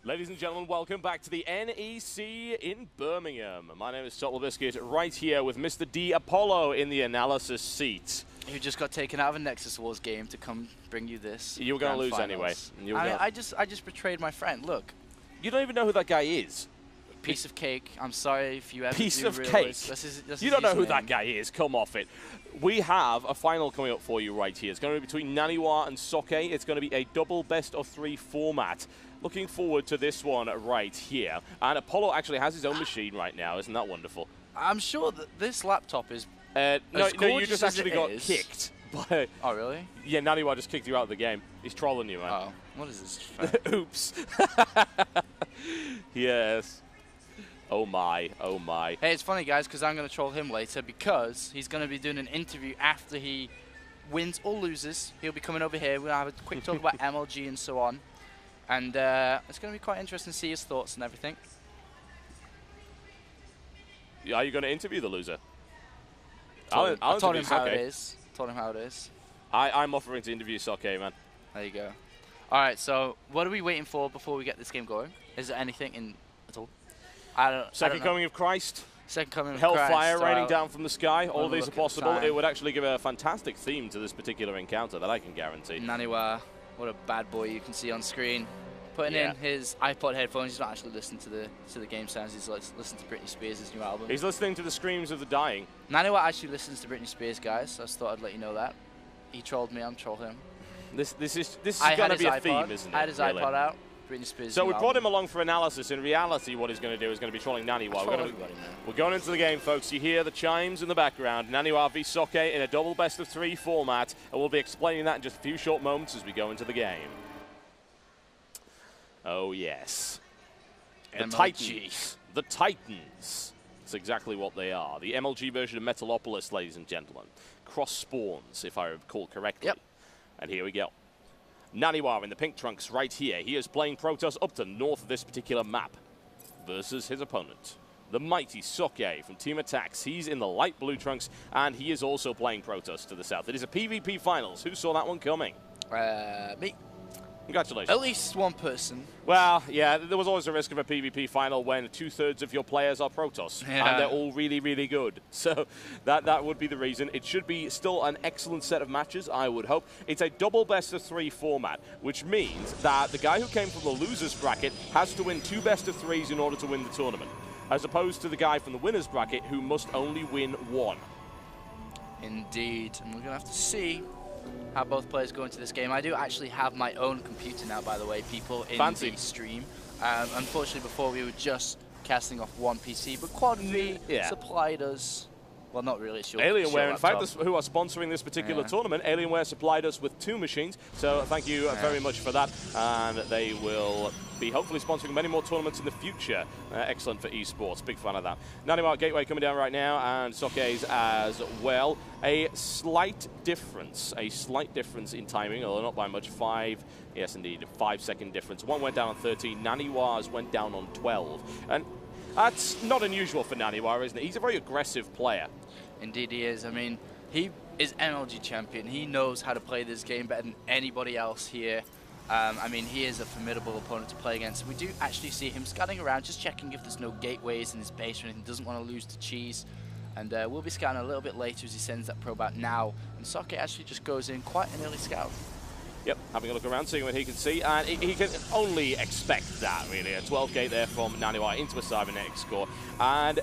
Ladies and gentlemen, welcome back to the NEC in Birmingham. My name is Socke Biscuit, right here with Mr. D Apollo in the analysis seat. Who just got taken out of a Nexus Wars game to come bring you this. You were going to lose anyway. I just betrayed my friend. Look. You don't even know who that guy is. Piece of cake. I'm sorry if you ever Piece do of realize. cake. You don't know who that guy is. Come off it. We have a final coming up for you right here. It's going to be between NaNiwa and Socke. It's going to be a double best-of-3 format. Looking forward to this one right here. And Apollo actually has his own machine right now. Isn't that wonderful? I'm sure that this laptop is no, you just actually got kicked. By, oh, really? Yeah, NaNiwa just kicked you out of the game. He's trolling you, man. Oh, what is this? Oops. Yes. Oh my, oh my. Hey, it's funny, guys, because I'm going to troll him later because he's going to be doing an interview after he wins or loses. He'll be coming over here. We'll have a quick talk about MLG and so on. And it's going to be quite interesting to see his thoughts and everything. Are you going to interview the loser? I told him how it is. Told him how it is. I'm offering to interview Socke, man. There you go. All right, so what are we waiting for before we get this game going? Is there anything in at all? Second coming of Christ. Second coming of Hellfire Christ. raining down from the sky. All these are possible. It would actually give a fantastic theme to this particular encounter that I can guarantee. NaNiwa, what a bad boy you can see on screen. Putting in his iPod headphones. He's not actually listening to the game sounds. He's listening to Britney Spears' new album. He's listening to the screams of the dying. NaNiwa actually listens to Britney Spears, guys. So I just thought I'd let you know that. He trolled me. I'm trolling him. This is going to be a theme, isn't it? I had his iPod out. Britney Spears. So we brought him along for analysis. In reality, what he's going to do is going to be trolling NaNiwa. We're going into the game, folks. You hear the chimes in the background. NaNiwa v Socke in a double best-of-3 format. And we'll be explaining that in just a few short moments as we go into the game. Oh, yes. The Titans. The Titans. That's exactly what they are. The MLG version of Metalopolis, ladies and gentlemen. Cross spawns, if I recall correctly. Yep. And here we go. NaNiwa in the pink trunks right here. He is playing Protoss up to north of this particular map versus his opponent, the mighty Socke from Team Attacks. He's in the light blue trunks, and he is also playing Protoss to the south. It is a PvP finals. Who saw that one coming? Me. Congratulations. At least one person. Well, yeah, there was always a risk of a PvP final when 2/3 of your players are Protoss, and they're all really, really good. So that would be the reason. It should be still an excellent set of matches, I would hope. It's a double best-of-3 format, which means that the guy who came from the losers bracket has to win 2 best-of-3s in order to win the tournament, as opposed to the guy from the winners bracket who must only win 1. Indeed, and we're going to have to see how both players go into this game. I do actually have my own computer now, by the way, people in the stream. Unfortunately, before we were just casting off one PC, but Quad V supplied us. Well, not really. It's your Alienware, in fact, who are sponsoring this particular tournament. Alienware supplied us with 2 machines, so thank you very much for that. And they will be hopefully sponsoring many more tournaments in the future. Excellent for esports. Big fan of that. NaNiwa Gateway coming down right now, and Socke's as well. A slight difference in timing, although not by much. 5, yes indeed, a 5-second difference. One went down on 13. NaNiwa's went down on 12. And that's not unusual for NaNiwa, isn't it? He's a very aggressive player. Indeed he is. I mean, he is MLG champion. He knows how to play this game better than anybody else here. I mean, he is a formidable opponent to play against. We do actually see him scouting around, just checking if there's no gateways in his base or anything. Doesn't want to lose to Cheese. And we'll be scouting a little bit later as he sends that probe out now. And Socke actually just goes in quite an early scout. Yep, having a look around, seeing what he can see, and he can only expect that, really. A 12 gate there from NaNiwa into a cybernetics score. And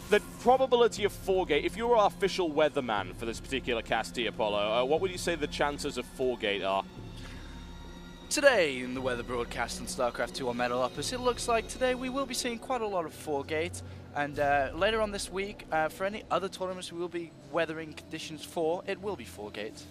the probability of 4-gate, if you were our official weatherman for this particular cast, Apollo, what would you say the chances of 4-gate are? Today, in the weather broadcast on Starcraft 2 on Metalopolis, it looks like today we will be seeing quite a lot of 4-gate. And later on this week, for any other tournaments we will be weathering conditions for, it will be 4-gate.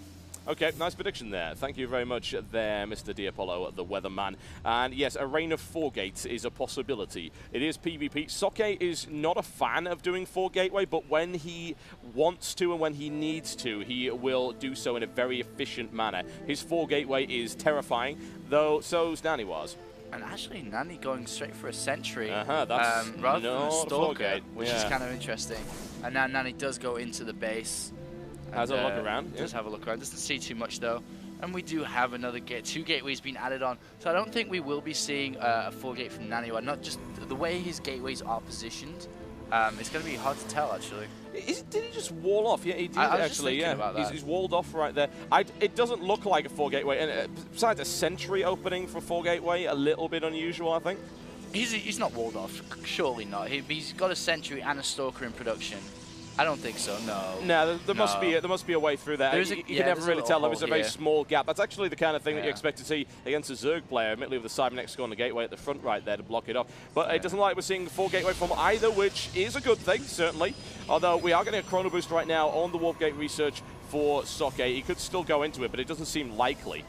Okay, nice prediction there. Thank you very much there, Mr. D Apollo, the weatherman. And yes, a reign of 4-gates is a possibility. It is PvP. Socke is not a fan of doing 4-gateway, but when he wants to and when he needs to, he will do so in a very efficient manner. His 4-gateway is terrifying, though so's NaNiwa's. And actually, Nani going straight for a sentry that's rather than a Stalker, which is yeah. kind of interesting. And now Nani does go into the base. Has a look around. Does have a look around. Doesn't see too much though. And we do have another 2 gateways being added on. So I don't think we will be seeing a 4-gate from NaNiwa. Not just the way his gateways are positioned. It's going to be hard to tell, actually. Did he just wall off? Yeah, he did I was actually. just Yeah, about that. he's walled off right there. It doesn't look like a 4-gateway, and besides a sentry opening for a 4-gateway, a little bit unusual, I think. He's not walled off. Surely not. He's got a sentry and a stalker in production. I don't think so. No. No, there must be a way through there. You can never really tell. There was a very small gap. That's actually the kind of thing that you expect to see against a Zerg player, admittedly with the Cybernetic score on the gateway at the front right there to block it off. But it doesn't look like we're seeing the 4-gateway from either, which is a good thing, certainly. Although we are getting a chrono boost right now on the Warp Gate research for Socke. He could still go into it, but it doesn't seem likely.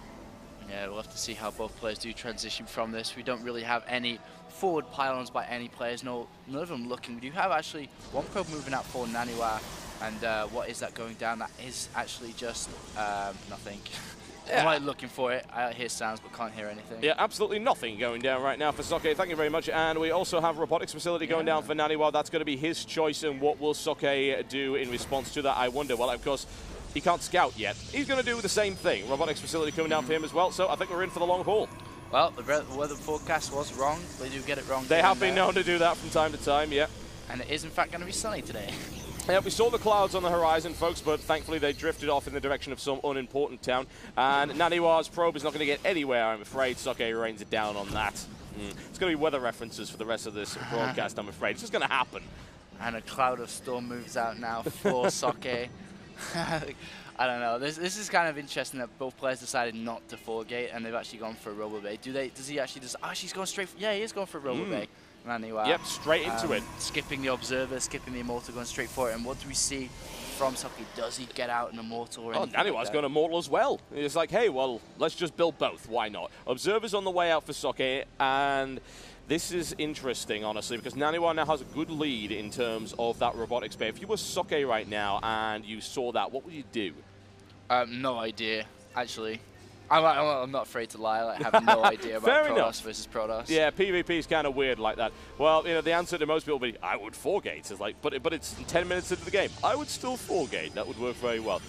Yeah, we'll have to see how both players do transition from this. We don't really have any forward pylons by any players. None of them looking. We do have actually one probe moving out for NaNiwa. And what is that going down? That is actually just nothing. Yeah. I'm like looking for it. I hear sounds but can't hear anything. Yeah, absolutely nothing going down right now for Socke. Thank you very much. And we also have a robotics facility going down for NaNiwa. That's going to be his choice. And what will Socke do in response to that, I wonder. Well, of course, he can't scout yet. He's going to do the same thing. Robotics facility coming down for him as well. So I think we're in for the long haul. Well, the weather forecast was wrong. They do get it wrong. They have been known to do that from time to time, yeah. And it is, in fact, going to be sunny today. Yeah, we saw the clouds on the horizon, folks, but thankfully they drifted off in the direction of some unimportant town. And NaNiwa's probe is not going to get anywhere, I'm afraid. Socke rains it down on that. It's going to be weather references for the rest of this broadcast, I'm afraid. It's just going to happen. And a cloud of storm moves out now for Socke. I don't know. This is kind of interesting that both players decided not to 4-gate and they've actually gone for a Robo Bay. Does he actually just... Oh, she's going straight... Yeah, he is going for a Robo Bay. NaNiwa. Yep, straight into it. Skipping the Observer, skipping the Immortal, going straight for it. And what do we see from Socke? Does he get out an Immortal or anything? NaNiwa's like going Immortal as well. It's like, hey, well, let's just build both. Why not? Observer's on the way out for Socke, and this is interesting, honestly, because NaNiwa now has a good lead in terms of that robotics bay. If you were Socke right now and you saw that, what would you do? No idea, actually. I'm not afraid to lie. I have no idea about Protoss versus Protoss. Yeah, PvP is kind of weird like that. Well, you know, the answer to most people would be, I would 4-gate. It's like, but it's 10 minutes into the game. I would still 4-gate. That would work very well.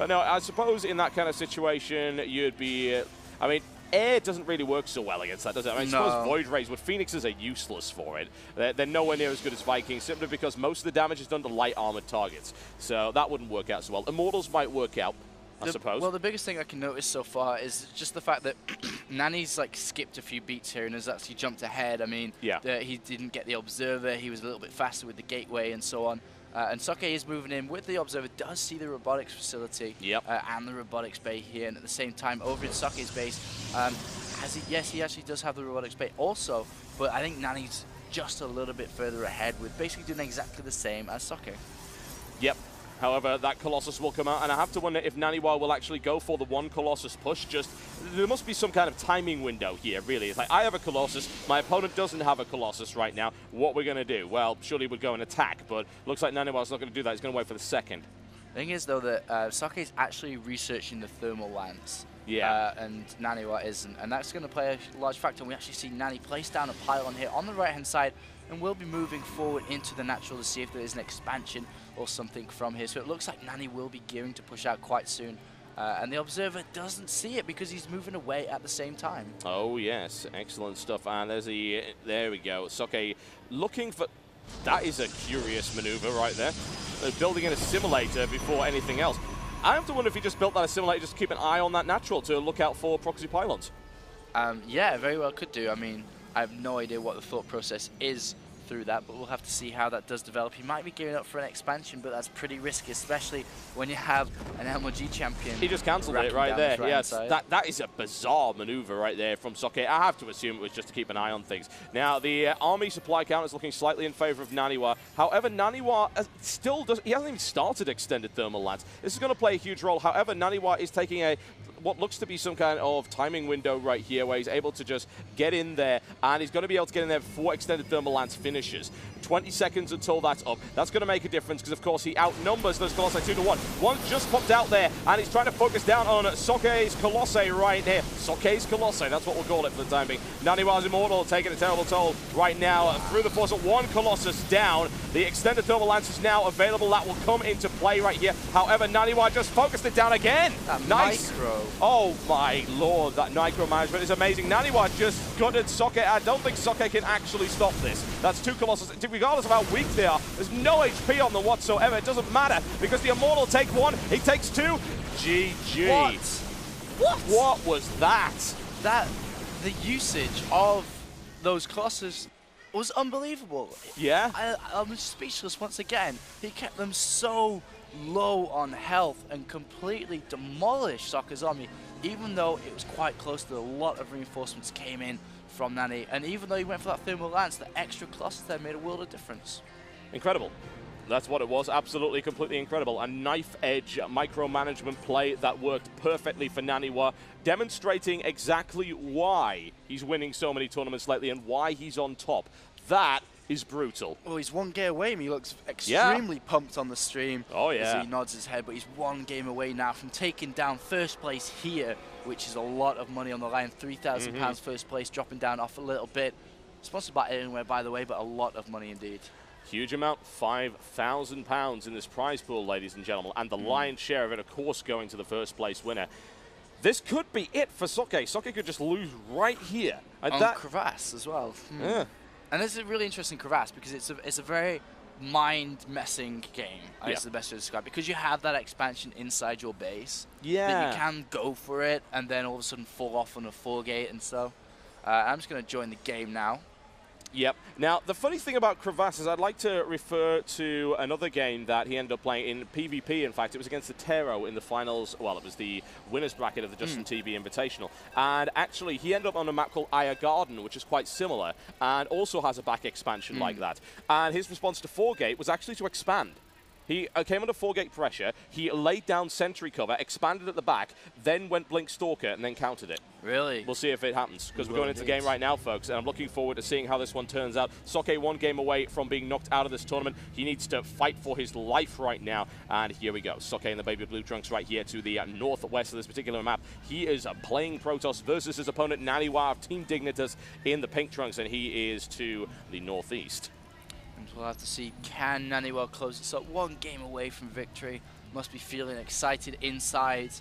No, I suppose in that kind of situation, you'd be... I mean, air doesn't really work so well against that, does it? I mean, I suppose Void Rays, but Phoenixes are useless for it. They're nowhere near as good as Vikings, simply because most of the damage is done to light armored targets. So that wouldn't work out so well. Immortals might work out, I suppose. Well, the biggest thing I can notice so far is just the fact that Nani's like skipped a few beats here and has actually jumped ahead. I mean, he didn't get the Observer. He was a little bit faster with the Gateway and so on. And Socke is moving in with the Observer, does see the robotics facility and the robotics bay here. And at the same time, over in Socke's base, yes, he actually does have the robotics bay also. But I think Nani's just a little bit further ahead with basically doing exactly the same as Socke. Yep. However, that Colossus will come out, and I have to wonder if NaNiwa will actually go for the one Colossus push. There must be some kind of timing window here, really. It's like, I have a Colossus, my opponent doesn't have a Colossus right now. What we're going to do? Well, surely we'd go and attack, but looks like NaNiwa's not going to do that. He's going to wait for the second. The thing is, though, that Socke is actually researching the thermal lance. Yeah. And NaNiwa isn't, and that's going to play a large factor. And we actually see Nani place down a pylon here on the right-hand side, and we'll be moving forward into the natural to see if there is an expansion or something from here. So it looks like Nani will be gearing to push out quite soon. And the Observer doesn't see it because he's moving away at the same time. Oh, yes. Excellent stuff. And there's there we go. Socke looking for... That is a curious maneuver right there. Building in a simulator before anything else. I have to wonder if he just built that assimilator just to keep an eye on that natural to look out for proxy pylons. Yeah, very well could do. I mean, I have no idea what the thought process is through that, but we'll have to see how that does develop. He might be gearing up for an expansion, but that's pretty risky, especially when you have an MLG champion. He just cancelled it right there. Yes, that is a bizarre maneuver right there from Socke. I have to assume it was just to keep an eye on things. Now, the army supply count is looking slightly in favor of NaNiwa. However, NaNiwa still does. He hasn't even started extended thermal lance. This is going to play a huge role. However, NaNiwa is taking what looks to be some kind of timing window right here where he's able to just get in there, and he's going to be able to get in there before extended thermal lance finishes. 20 seconds until that's up. That's going to make a difference because, of course, he outnumbers those Colossi 2-1. One's just popped out there, and he's trying to focus down on Socke's Colossi right here. Socke's Colossi, that's what we'll call it for the time being. NaNiwa's Immortal taking a terrible toll right now through the force of one Colossus down. The extended thermal lance is now available. That will come into play right here. However, NaNiwa just focused it down again. Nice. Micro Oh my lord, that micromanagement is amazing. NaNiwa just gutted Socke. I don't think Socke can actually stop this. That's two Colossus. Regardless of how weak they are, there's no HP on them whatsoever. It doesn't matter because the Immortal take one, he takes two. GG. What was that? The usage of those Colossus was unbelievable. Yeah? I'm speechless once again. He kept them so low on health and completely demolished Socke's army, even though it was quite close to a lot of reinforcements came in from Nani. And even though he went for that thermal lance, the extra Colossus there made a world of difference. Incredible. That's what it was. Absolutely, completely incredible. A knife-edge micromanagement play that worked perfectly for NaNiwa, demonstrating exactly why he's winning so many tournaments lately and why he's on top. That is brutal. Well, he's one game away. He looks extremely pumped on the stream. Oh, yeah. As he nods his head, but he's one game away now from taking down first place here, which is a lot of money on the line. £3,000 first place, dropping down off a little bit. Sponsored by Alienware, by the way, but a lot of money indeed. Huge amount, £5,000 in this prize pool, ladies and gentlemen, and the lion's share of it, of course, going to the first place winner. This could be it for Socke. Socke could just lose right here. On Crevasse as well. Yeah. And this is a really interesting Crevasse because it's a very mind-messing game, I guess is the best way to describe it, because you have that expansion inside your base. Yeah. That you can go for it and then all of a sudden fall off on a 4-gate and so. I'm just going to join the game now. Yep. Now, the funny thing about Crevasse is I'd like to refer to another game that he ended up playing in PvP. In fact, it was against the Tero in the finals. Well, it was the winner's bracket of the Justin TV Invitational. And actually, he ended up on a map called Aya Garden, which is quite similar, and also has a back expansion like that. And his response to 4-gate was actually to expand. He came under 4-gate pressure, he laid down sentry cover, expanded at the back, then went Blink Stalker, and then countered it. Really? We'll see if it happens, because we're going into the game right now, folks, and I'm looking forward to seeing how this one turns out. Socke one game away from being knocked out of this tournament. He needs to fight for his life right now, and here we go. Socke in the baby blue trunks right here to the northwest of this particular map. He is playing Protoss versus his opponent, NaNiwa of Team Dignitas in the pink trunks, and he is to the northeast. We'll have to see, can NaNiwa close this up? One game away from victory. Must be feeling excited inside.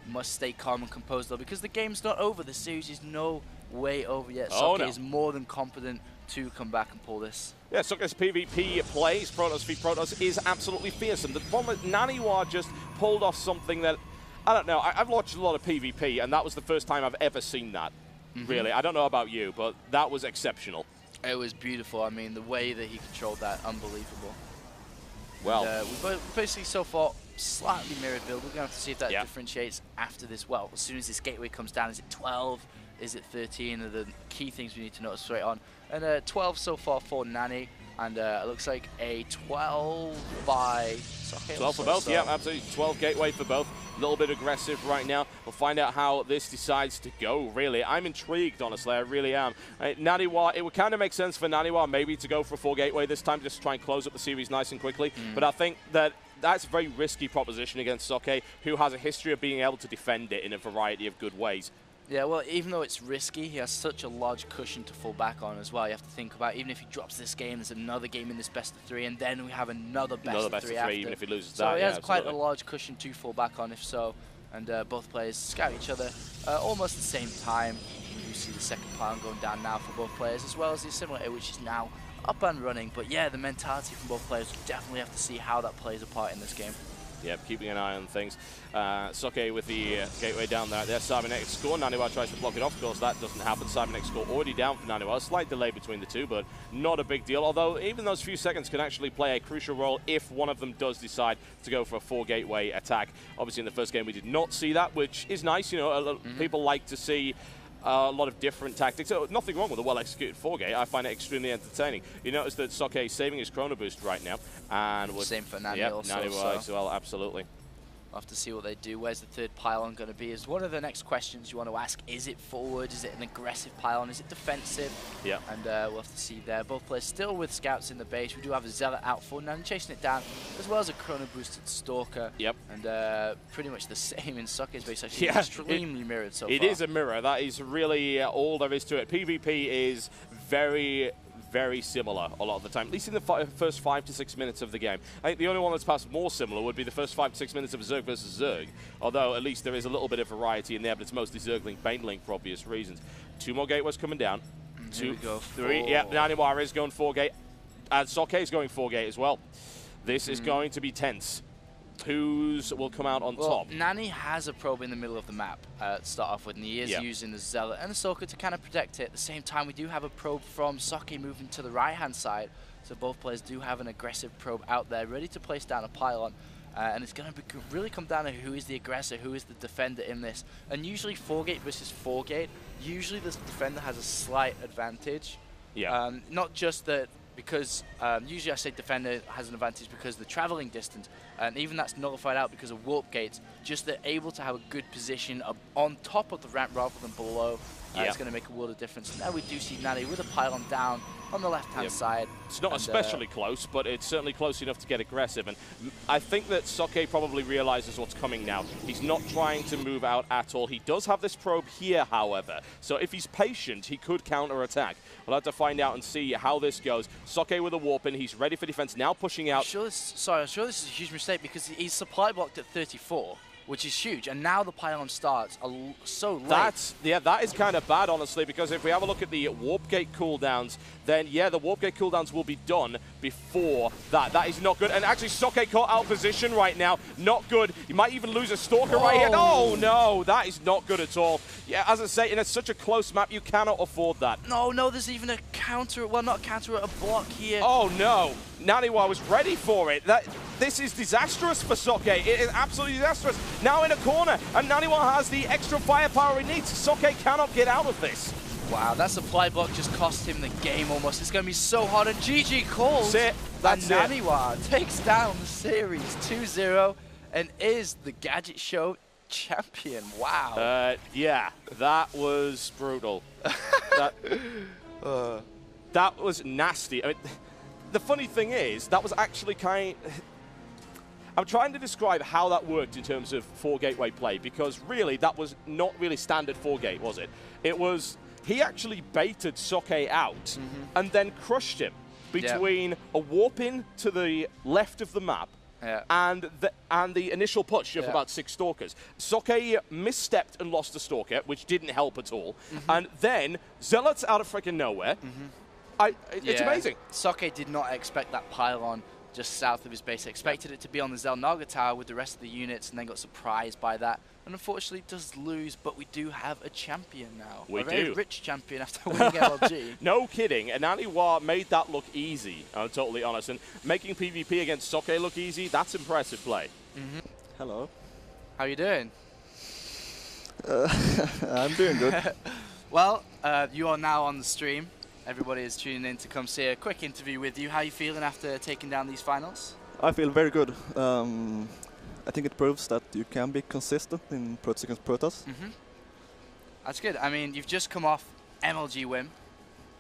Must stay calm and composed though, because the game's not over. The series is no way over yet. Socke is more than competent to come back and pull this. Yeah, Socke's PvP plays, Protoss v Protoss, is absolutely fearsome. The problem with NaNiwa just pulled off something that, I don't know, I've watched a lot of PvP, and that was the first time I've ever seen that, really. I don't know about you, but that was exceptional. It was beautiful. I mean, the way that he controlled that, unbelievable. Well, we've basically so far slightly mirrored build. We're going to have to see if that differentiates after this. Well, as soon as this gateway comes down, is it 12? Is it 13? Are the key things we need to notice straight on. And 12 so far for Nani. And it looks like a 12 by Socke. 12 for both, so. Yeah, absolutely. 12 gateway for both. A little bit aggressive right now. We'll find out how this decides to go, really. I'm intrigued, honestly. I really am. NaNiwa, it would kind of make sense for NaNiwa maybe to go for 4 gateway this time, just to try and close up the series nice and quickly. But I think that that's a very risky proposition against Socke, who has a history of being able to defend it in a variety of good ways. Yeah, well, even though it's risky, he has such a large cushion to fall back on as well. You have to think about, even if he drops this game, there's another game in this best of 3, and then we have another best of 3 after. Even if he loses so that. So he has quite a large cushion to fall back on, if so. And both players scout each other almost at the same time. You see the second pylon going down now for both players, as well as the assimilator, which is now up and running. But yeah, the mentality from both players, we definitely have to see how that plays a part in this game. Yep, keeping an eye on things. Socke with the gateway down there. There's Cybernetic score. NaNiwa tries to block it off. Of course, that doesn't happen. Cybernetic score already down for NaNiwa. A slight delay between the two, but not a big deal. Although, even those few seconds can actually play a crucial role if one of them does decide to go for a 4-gateway attack. Obviously, in the first game, we did not see that, which is nice. You know, people like to see a lot of different tactics. So nothing wrong with a well-executed 4-gate. I find it extremely entertaining. You notice that Socke is saving his chrono boost right now. And same for Nani also. NaNiwa as well, absolutely. We'll have to see what they do. Where's the third pylon going to be? Is one of the next questions you want to ask. Is it forward? Is it an aggressive pylon? Is it defensive? Yeah. And we'll have to see there. Both players still with scouts in the base. We do have a Zealot out for Nani chasing it down, as well as a chrono boosted Stalker. Yep. And pretty much the same in Socke's base. Actually, extremely mirrored so far. It is a mirror. That is really all there is to it. PvP is very, very similar a lot of the time, at least in the first 5 to 6 minutes of the game. I think the only one that's perhaps more similar would be the first 5 to 6 minutes of Zerg versus Zerg, although at least there is a little bit of variety in there, but it's mostly Zerg-Link, Bane-Link for obvious reasons. 2 more gateways coming down. 2, 3, yeah, NaNiwa is going 4 gate, and Socke is going 4 gate as well. This is going to be tense. Whose will come out on top? Nani has a probe in the middle of the map to start off with, and he is using the Zealot and the Socke to kind of protect it. At the same time, we do have a probe from Socke moving to the right-hand side, so both players do have an aggressive probe out there, ready to place down a pylon. And it's going to really come down to who is the aggressor, who is the defender in this. And usually 4-gate versus 4-gate, usually the defender has a slight advantage. Yeah. Not just that, because usually I say defender has an advantage because of the traveling distance, and even that's nullified out because of warp gates. Just they're able to have a good position on top of the ramp rather than below. It's going to make a world of difference. Now we do see Nani with a pylon down on the left-hand side. It's not especially close, but it's certainly close enough to get aggressive. And I think that Socke probably realizes what's coming now. He's not trying to move out at all. He does have this probe here, however. So if he's patient, he could counter-attack. We'll have to find out and see how this goes. Socke with a warp in. He's ready for defense. Now pushing out. I'm sure this is a huge mistake because he's supply blocked at 34. Which is huge, and now the pylon starts so late. That is kind of bad, honestly, because if we have a look at the warp gate cooldowns, then the warp gate cooldowns will be done before that. That is not good, and actually Socke caught out of position right now. Not good. You might even lose a Stalker right here. Oh no, that is not good at all. Yeah, as I say, in such a close map, you cannot afford that. No, there's even a counter, well, not a counter, a block here. Oh no, NaNiwa was ready for it. This is disastrous for Socke. It is absolutely disastrous. Now in a corner, and NaNiwa has the extra firepower he needs. Socke cannot get out of this. Wow, that supply block just cost him the game almost. It's going to be so hard, and GG calls. That's it. That's and NaNiwa takes down the series 2-0 and is the Gadget Show champion. Wow. Yeah, that was brutal. That was nasty. I mean, the funny thing is, that was actually I'm trying to describe how that worked in terms of 4-gateway play, because really that was not really standard 4-gate, was it? It was, he actually baited Socke out and then crushed him between a warp in to the left of the map and the initial push of about 6 Stalkers. Socke misstepped and lost a Stalker, which didn't help at all. And then Zealots out of freaking nowhere. It's amazing. Socke did not expect that pylon just south of his base. Expected it to be on the Xel'Naga tower with the rest of the units, and then got surprised by that. And unfortunately does lose, but we do have a champion now. A very rich champion after winning LLG. No kidding. And NaNiwa made that look easy, I'm totally honest. And making PvP against Socke look easy, that's impressive play. Hello. How you doing? I'm doing good. Well, you are now on the stream. Everybody is tuning in to come see a quick interview with you. How are you feeling after taking down these finals? I feel very good. I think it proves that you can be consistent in Protoss against Protoss. That's good. I mean, you've just come off MLG win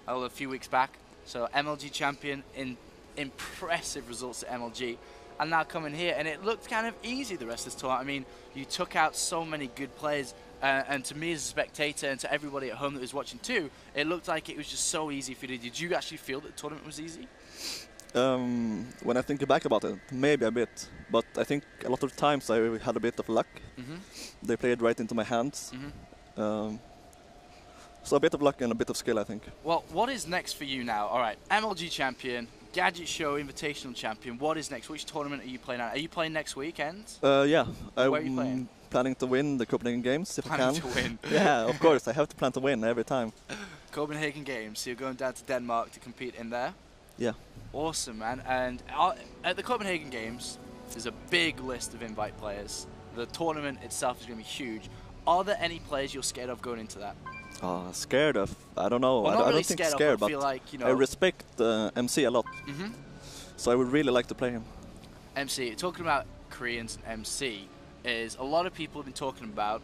a few weeks back. So MLG champion, in impressive results at MLG. And now coming here, and it looked kind of easy the rest of this tournament. I mean, you took out so many good players. And to me as a spectator and to everybody at home that was watching too, it looked like it was just so easy for you. Did you actually feel that the tournament was easy? When I think back about it, maybe a bit. But I think a lot of times I had a bit of luck. They played right into my hands. So a bit of luck and a bit of skill, I think. Well, what is next for you now? All right, MLG champion, Gadget Show Invitational champion. What is next? Which tournament are you playing at? Are you playing next weekend? Yeah. Where are you playing? Planning to win the Copenhagen Games if I can. Planning to win. Yeah, of course. I have to plan to win every time. Copenhagen Games. So you're going down to Denmark to compete in there? Yeah. Awesome, man. And at the Copenhagen Games, there's a big list of invite players. The tournament itself is going to be huge. Are there any players you're scared of going into that? Scared of? I don't know. Well, I don't think scared, but feel like, you know, I respect MC a lot. So I would really like to play him. MC, talking about Koreans and MC, is a lot of people have been talking about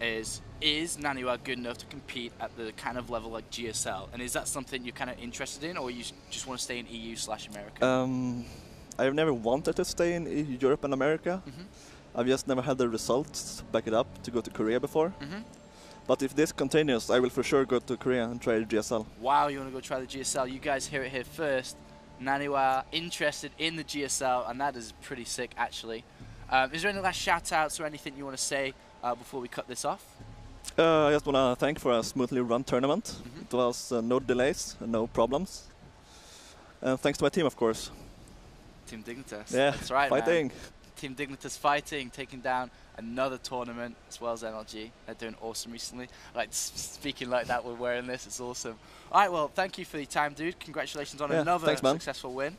is NaNiwa good enough to compete at the kind of level like GSL? And is that something you're kind of interested in, or you just want to stay in EU/America? I've never wanted to stay in Europe and America. I've just never had the results to back it up to go to Korea before. But if this continues, I will for sure go to Korea and try GSL. Wow, you want to go try the GSL? You guys hear it here first. NaNiwa interested in the GSL, and that is pretty sick, actually. Is there any last shout-outs or anything you want to say before we cut this off? I just want to thank for a smoothly run tournament. It was no delays, no problems. And thanks to my team, of course. Team Dignitas. Yeah, that's right, fighting. Man. Team Dignitas fighting, taking down another tournament as well as NLG. They're doing awesome recently. Like speaking like that, we're wearing this. It's awesome. All right, well, thank you for your time, dude. Congratulations on another successful win.